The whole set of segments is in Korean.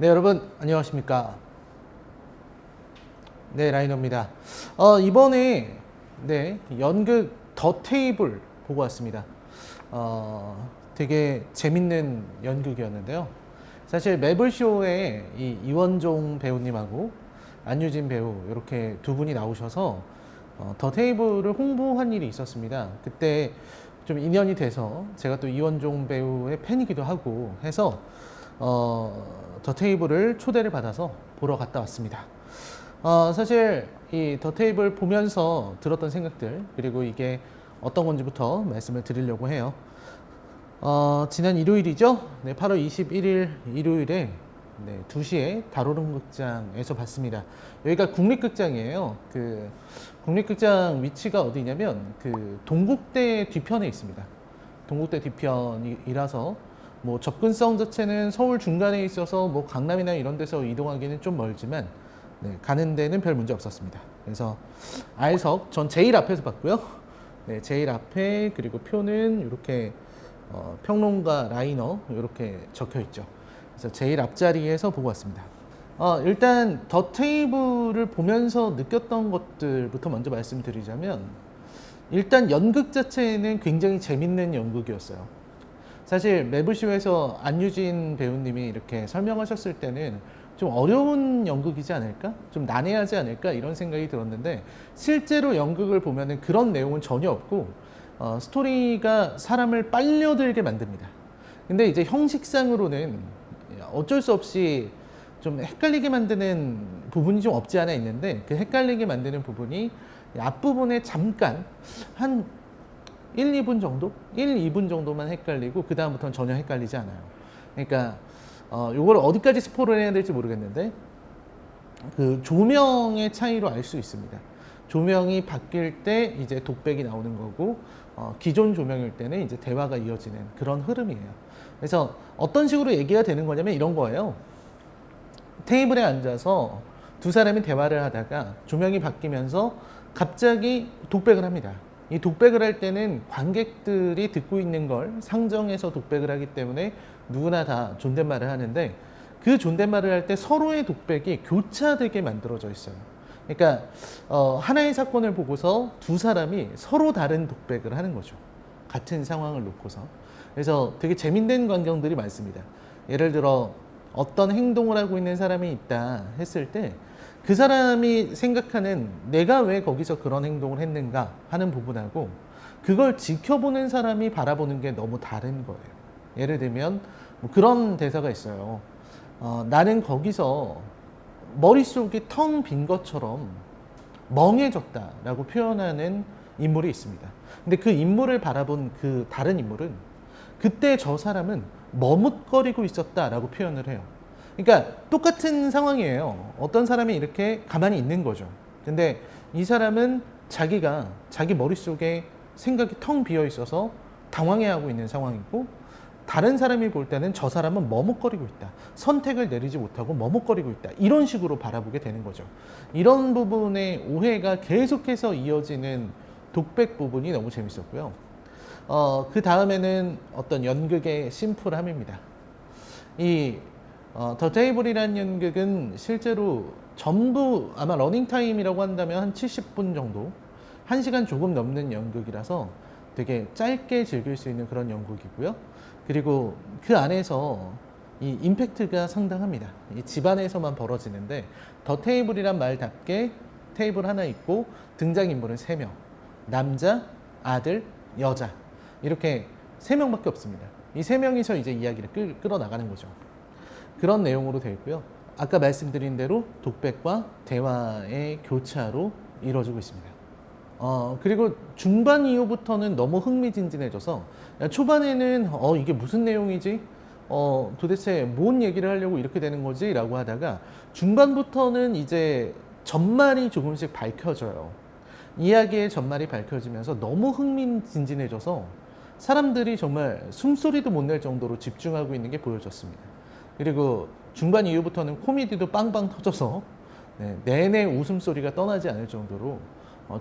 네, 여러분 안녕하십니까? 네, 라이너입니다. 이번에 연극 더 테이블 보고 왔습니다. 되게 재밌는 연극이었는데요. 사실 매블쇼에 이 이원종 배우님하고 안유진 배우 이렇게 두 분이 나오셔서 더 테이블을 홍보한 일이 있었습니다. 그때 좀 인연이 돼서 제가 또 이원종 배우의 팬이기도 하고 해서 더 테이블을 초대를 받아서 보러 갔다 왔습니다. 사실 이 더 테이블 보면서 들었던 생각들 그리고 이게 어떤 건지부터 말씀을 드리려고 해요. 지난 일요일이죠? 네, 8월 21일 일요일에 2시에 다로름극장에서 봤습니다. 여기가 국립극장이에요. 그 국립극장 위치가 어디냐면 그 동국대 뒤편에 있습니다. 동국대 뒤편이라서 뭐 접근성 자체는 서울 중간에 있어서 뭐 강남이나 이런 데서 이동하기는 좀 멀지만 가는 데는 별 문제 없었습니다. 그래서 R석 전 제일 앞에서 봤고요. 네, 제일 앞에 그리고 표는 이렇게 평론가 라이너 이렇게 적혀 있죠. 그래서 제일 앞자리에서 보고 왔습니다. 일단 더 테이블을 보면서 느꼈던 것들부터 먼저 말씀드리자면 일단 연극 자체는 굉장히 재밌는 연극이었어요. 사실 매블쇼에서 안유진 배우님이 이렇게 설명하셨을 때는 좀 어려운 연극이지 않을까? 좀 난해하지 않을까? 이런 생각이 들었는데 실제로 연극을 보면은 그런 내용은 전혀 없고 스토리가 사람을 빨려들게 만듭니다. 근데 이제 형식상으로는 어쩔 수 없이 좀 헷갈리게 만드는 부분이 좀 없지 않아 있는데 그 헷갈리게 만드는 부분이 앞부분에 잠깐 한 1, 2분 정도? 1, 2분 정도만 헷갈리고 그 다음부터는 전혀 헷갈리지 않아요. 그러니까 요걸 어디까지 스포를 해야 될지 모르겠는데 그 조명의 차이로 알 수 있습니다. 조명이 바뀔 때 이제 독백이 나오는 거고 기존 조명일 때는 이제 대화가 이어지는 그런 흐름이에요. 그래서 어떤 식으로 얘기가 되는 거냐면 이런 거예요. 테이블에 앉아서 두 사람이 대화를 하다가 조명이 바뀌면서 갑자기 독백을 합니다. 이 독백을 할 때는 관객들이 듣고 있는 걸 상정해서 독백을 하기 때문에 누구나 다 존댓말을 하는데 그 존댓말을 할 때 서로의 독백이 교차되게 만들어져 있어요. 그러니까 하나의 사건을 보고서 두 사람이 서로 다른 독백을 하는 거죠. 같은 상황을 놓고서. 그래서 되게 재밌는 광경들이 많습니다. 예를 들어 어떤 행동을 하고 있는 사람이 있다 했을 때 그 사람이 생각하는 내가 왜 거기서 그런 행동을 했는가 하는 부분하고 그걸 지켜보는 사람이 바라보는 게 너무 다른 거예요. 예를 들면 뭐 그런 대사가 있어요. 나는 거기서 머릿속이 텅 빈 것처럼 멍해졌다라고 표현하는 인물이 있습니다. 근데 그 인물을 바라본 그 다른 인물은 그때 저 사람은 머뭇거리고 있었다라고 표현을 해요. 그러니까 똑같은 상황이에요. 어떤 사람이 이렇게 가만히 있는 거죠. 근데 이 사람은 자기가 자기 머릿속에 생각이 텅 비어 있어서 당황해하고 있는 상황이고 다른 사람이 볼 때는 저 사람은 머뭇거리고 있다. 선택을 내리지 못하고 머뭇거리고 있다. 이런 식으로 바라보게 되는 거죠. 이런 부분의 오해가 계속해서 이어지는 독백 부분이 너무 재밌었고요. 그 다음에는 어떤 연극의 심플함입니다. 더 테이블이라는 연극은 실제로 전부 아마 러닝타임이라고 한다면 한 70분 정도 1시간 조금 넘는 연극이라서 되게 짧게 즐길 수 있는 그런 연극이고요. 그리고 그 안에서 이 임팩트가 상당합니다. 이 집안에서만 벌어지는데 더 테이블이란 말답게 테이블 하나 있고 등장인물은 3명 남자, 아들, 여자 이렇게 3명밖에 없습니다. 이 3명이서 이제 이야기를 끌어나가는 거죠. 그런 내용으로 되어 있고요. 아까 말씀드린 대로 독백과 대화의 교차로 이루어지고 있습니다. 그리고 중반 이후부터는 너무 흥미진진해져서 초반에는 이게 무슨 내용이지? 도대체 뭔 얘기를 하려고 이렇게 되는 거지? 라고 하다가 중반부터는 이제 전말이 조금씩 밝혀져요. 이야기의 전말이 밝혀지면서 너무 흥미진진해져서 사람들이 정말 숨소리도 못 낼 정도로 집중하고 있는 게 보여졌습니다. 그리고 중반 이후부터는 코미디도 빵빵 터져서 내내 웃음소리가 떠나지 않을 정도로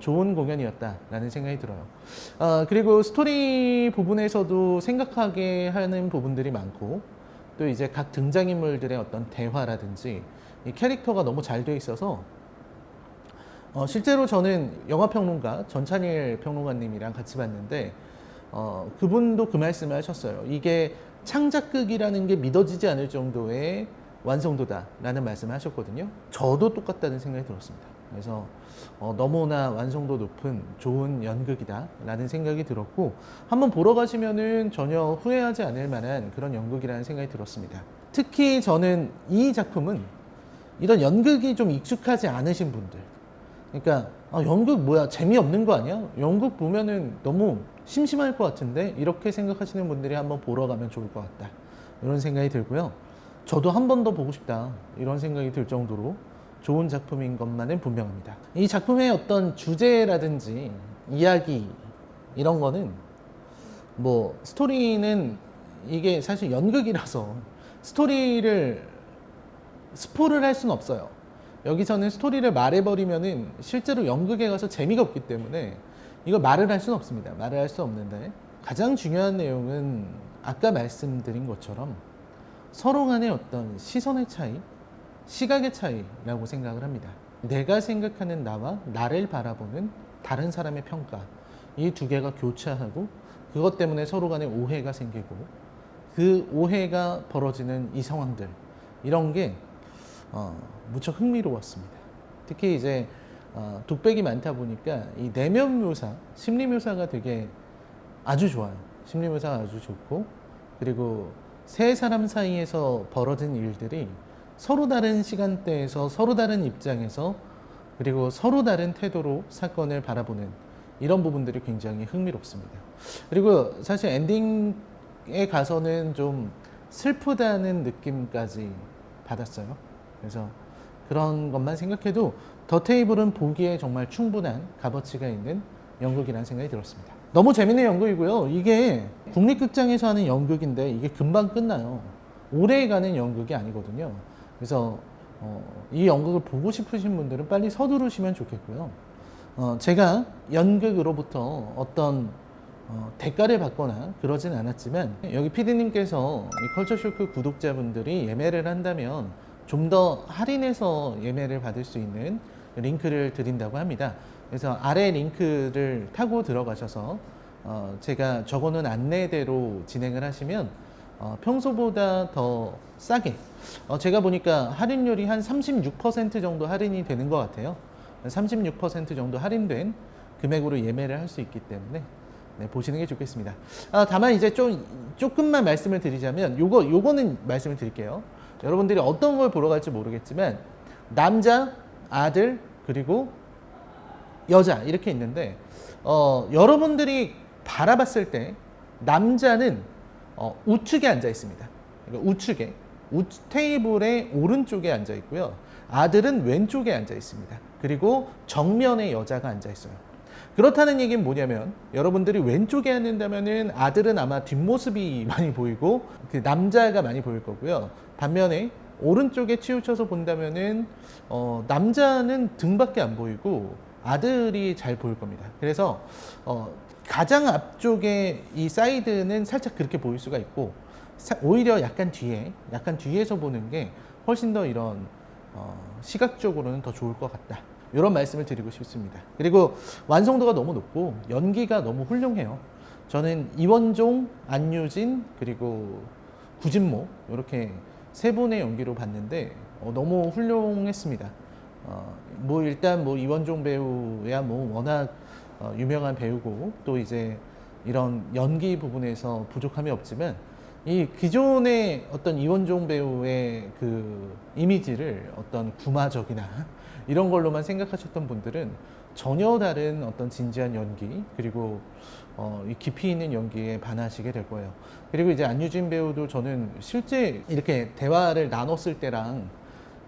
좋은 공연이었다라는 생각이 들어요. 그리고 스토리 부분에서도 생각하게 하는 부분들이 많고 또 이제 각 등장인물들의 어떤 대화라든지 이 캐릭터가 너무 잘 돼 있어서 실제로 저는 영화평론가 전찬일 평론가님이랑 같이 봤는데 그분도 그 말씀을 하셨어요. 이게 창작극이라는 게 믿어지지 않을 정도의 완성도다라는 말씀을 하셨거든요. 저도 똑같다는 생각이 들었습니다. 그래서 너무나 완성도 높은 좋은 연극이다라는 생각이 들었고 한번 보러 가시면은 전혀 후회하지 않을 만한 그런 연극이라는 생각이 들었습니다. 특히 저는 이 작품은 이런 연극이 좀 익숙하지 않으신 분들, 그러니까 연극 뭐야 재미없는 거 아니야? 연극 보면은 너무 심심할 것 같은데 이렇게 생각하시는 분들이 한번 보러 가면 좋을 것 같다 이런 생각이 들고요. 저도 한 번 더 보고 싶다 이런 생각이 들 정도로 좋은 작품인 것만은 분명합니다. 이 작품의 어떤 주제라든지 이야기 이런 거는 뭐 스토리는 이게 사실 연극이라서 스토리를 스포를 할 수는 없어요. 여기서는 스토리를 말해버리면은 실제로 연극에 가서 재미가 없기 때문에 이거 말을 할 수는 없습니다. 말을 할 수 없는데 가장 중요한 내용은 아까 말씀드린 것처럼 서로 간의 어떤 시선의 차이, 시각의 차이라고 생각을 합니다. 내가 생각하는 나와 나를 바라보는 다른 사람의 평가, 이 두 개가 교차하고 그것 때문에 서로 간에 오해가 생기고 그 오해가 벌어지는 이 상황들, 이런 게 무척 흥미로웠습니다. 특히 이제 독백이 많다 보니까 이 내면 묘사, 심리 묘사가 되게 아주 좋아요. 심리 묘사가 아주 좋고, 그리고 세 사람 사이에서 벌어진 일들이 서로 다른 시간대에서 서로 다른 입장에서 그리고 서로 다른 태도로 사건을 바라보는 이런 부분들이 굉장히 흥미롭습니다. 그리고 사실 엔딩에 가서는 좀 슬프다는 느낌까지 받았어요. 그래서 그런 것만 생각해도 더 테이블은 보기에 정말 충분한 값어치가 있는 연극이라는 생각이 들었습니다. 너무 재밌는 연극이고요. 이게 국립극장에서 하는 연극인데 이게 금방 끝나요. 오래 가는 연극이 아니거든요. 그래서 이 연극을 보고 싶으신 분들은 빨리 서두르시면 좋겠고요. 제가 연극으로부터 어떤 대가를 받거나 그러진 않았지만 여기 PD님께서 컬처쇼크 구독자분들이 예매를 한다면 좀 더 할인해서 예매를 받을 수 있는 링크를 드린다고 합니다. 그래서 아래 링크를 타고 들어가셔서 제가 적어놓은 안내대로 진행을 하시면 평소보다 더 싸게, 제가 보니까 할인율이 한 36% 정도 할인이 되는 것 같아요. 36% 정도 할인된 금액으로 예매를 할 수 있기 때문에 보시는 게 좋겠습니다. 다만 이제 조금만 말씀을 드리자면 요거는 말씀을 드릴게요. 여러분들이 어떤 걸 보러 갈지 모르겠지만 남자, 아들, 그리고 여자 이렇게 있는데 여러분들이 바라봤을 때 남자는 우측에 앉아 있습니다. 그러니까 우측에 테이블의 오른쪽에 앉아 있고요. 아들은 왼쪽에 앉아 있습니다. 그리고 정면에 여자가 앉아 있어요. 그렇다는 얘기는 뭐냐면 여러분들이 왼쪽에 앉는다면은 아들은 아마 뒷모습이 많이 보이고 그 남자가 많이 보일 거고요. 반면에 오른쪽에 치우쳐서 본다면은 남자는 등밖에 안 보이고 아들이 잘 보일 겁니다. 그래서 가장 앞쪽에 이 사이드는 살짝 그렇게 보일 수가 있고 오히려 약간 뒤에서 보는 게 훨씬 더 이런 시각적으로는 더 좋을 것 같다. 이런 말씀을 드리고 싶습니다. 그리고 완성도가 너무 높고 연기가 너무 훌륭해요. 저는 이원종, 안유진, 그리고 구진모 이렇게 세 분의 연기로 봤는데 너무 훌륭했습니다. 뭐 일단 뭐 이원종 배우야 뭐 워낙 유명한 배우고 또 이제 이런 연기 부분에서 부족함이 없지만 이 기존의 어떤 이원종 배우의 그 이미지를 어떤 구마적이나 이런 걸로만 생각하셨던 분들은 전혀 다른 어떤 진지한 연기 그리고 이 깊이 있는 연기에 반하시게 될 거예요. 그리고 이제 안유진 배우도 저는 실제 이렇게 대화를 나눴을 때랑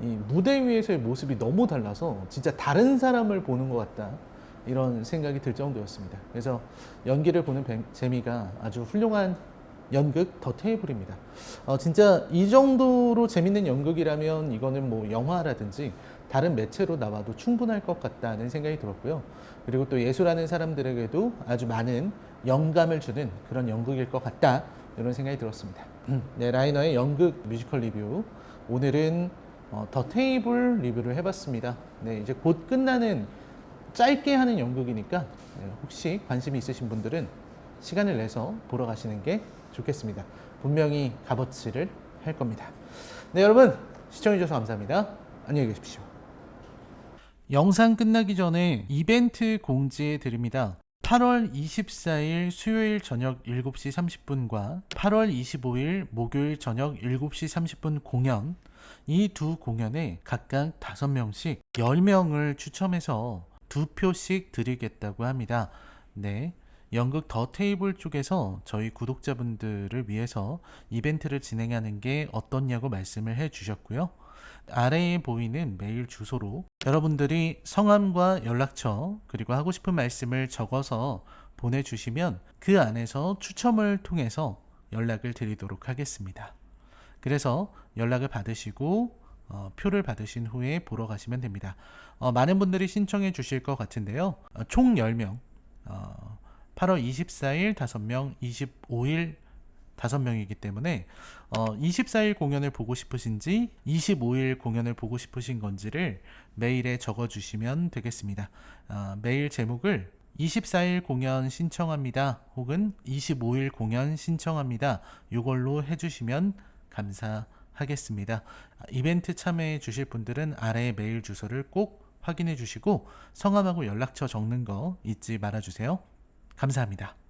이 무대 위에서의 모습이 너무 달라서 진짜 다른 사람을 보는 것 같다 이런 생각이 들 정도였습니다. 그래서 연기를 보는 재미가 아주 훌륭한 연극 더 테이블입니다. 진짜 이 정도로 재밌는 연극이라면 이거는 뭐 영화라든지 다른 매체로 나와도 충분할 것 같다는 생각이 들었고요. 그리고 또 예술하는 사람들에게도 아주 많은 영감을 주는 그런 연극일 것 같다 이런 생각이 들었습니다. 네, 라이너의 연극 뮤지컬 리뷰. 오늘은 더 테이블 리뷰를 해봤습니다. 네, 이제 곧 끝나는 짧게 하는 연극이니까 네, 혹시 관심이 있으신 분들은 시간을 내서 보러 가시는 게 좋겠습니다. 분명히 값어치를 할 겁니다. 네, 여러분 시청해주셔서 감사합니다. 안녕히 계십시오. 영상 끝나기 전에 이벤트 공지해 드립니다. 8월 24일 수요일 저녁 7시 30분과 8월 25일 목요일 저녁 7시 30분 공연, 이 두 공연에 각각 5명씩 10명을 추첨해서 2표씩 드리겠다고 합니다. 네. 연극 더 테이블 쪽에서 저희 구독자분들을 위해서 이벤트를 진행하는 게 어떻냐고 말씀을 해 주셨고요. 아래에 보이는 메일 주소로 여러분들이 성함과 연락처 그리고 하고 싶은 말씀을 적어서 보내주시면 그 안에서 추첨을 통해서 연락을 드리도록 하겠습니다. 그래서 연락을 받으시고 표를 받으신 후에 보러 가시면 됩니다. 많은 분들이 신청해 주실 것 같은데요. 총 10명, 8월 24일 5명, 25일 5명이기 때문에 24일 공연을 보고 싶으신지 25일 공연을 보고 싶으신 건지를 메일에 적어주시면 되겠습니다. 메일 제목을 24일 공연 신청합니다 혹은 25일 공연 신청합니다 이걸로 해주시면 감사하겠습니다. 이벤트 참여해 주실 분들은 아래 메일 주소를 꼭 확인해 주시고 성함하고 연락처 적는 거 잊지 말아 주세요. 감사합니다.